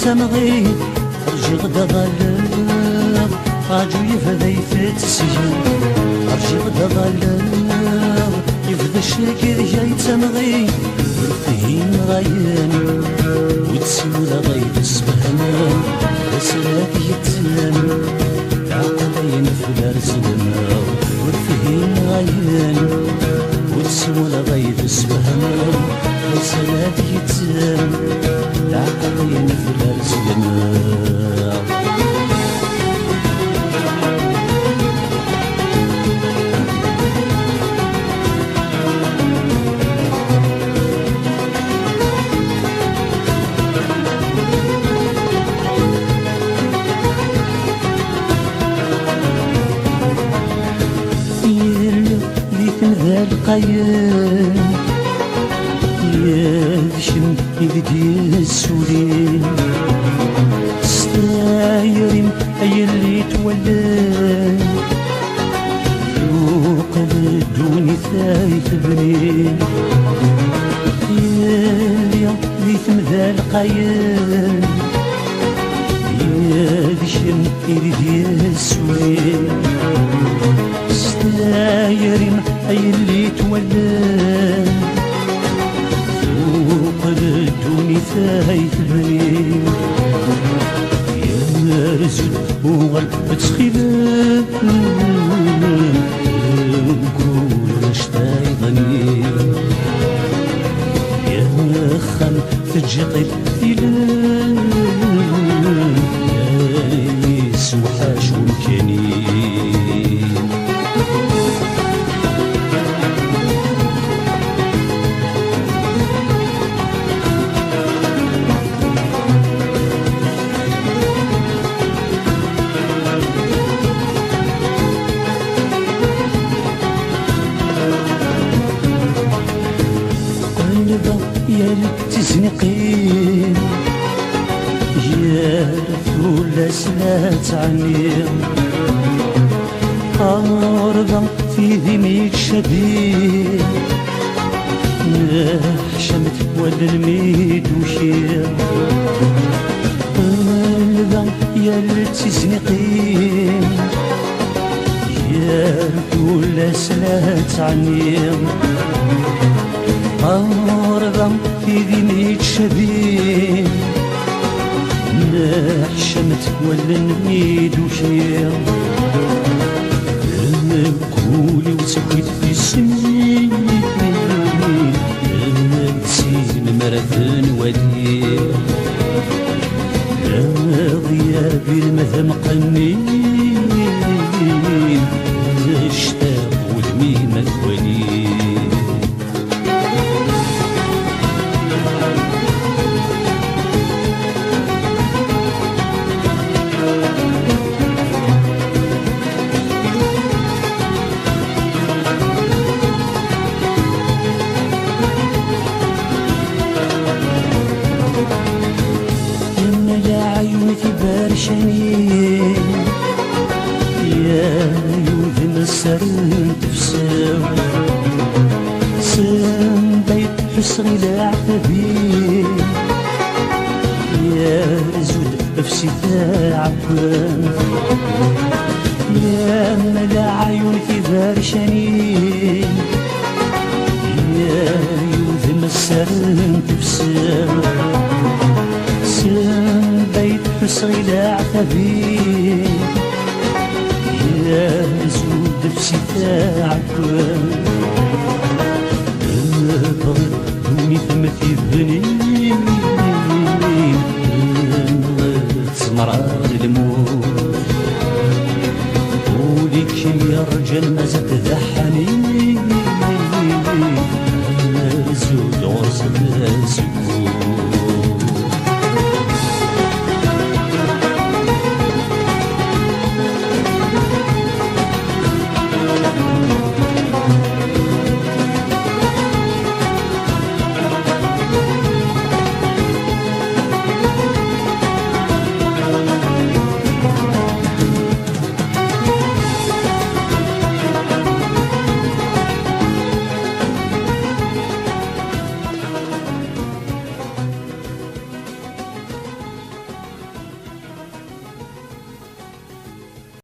تمغي رجي غدا ظلام راجو يفدا يفت السجن رجي غدا ظلام يفدا الشاكر جاي تمغي فهيم غاين وتسولا غايب السبهنان رسلك يتسلم عقلين في الارزلنا والفهيم غاين وتسولا غايب السبهنان رسلك يتسلم عقلين في الارزلنا القيم يدشم يدي السولين ستايرين أي اللي تولى فوق الدوني ثايث بنين يا ليثم ذا القيم يدشم يدي السولين ستايرين أي اللي تولى فوق الدوني ثايث بنين يا مرزل وغل تسخيبان نقول شتاي ظني يا خم تجقل ثلان يا سوحاش ومكانين تزنقين يا ثولا سلات عنيم أرضا في ذمي الشبيب نحشمت ولا الميد وشير قلبا يا تزنقين يا ثولا سلات عنيم أرضا في ذمي الشبيب نحشمت ولا نميد وشير كولي وسكيت في السنين نسين مرثن ودي غيابي المذهب قنين اشتاق والميمة ولي شنين يا يوذن السرن تفساو سن بيت حسري لعتبي يا زود نفسي تعبان يا ملا عيونك ذارشانين يا يوذن السرن تفساو سن بيت حسري لعتبي يا زود نفسي تعبان دوني ثمتي الذنين تسمر الموت وليك يا رجال ما زاد ذا حنين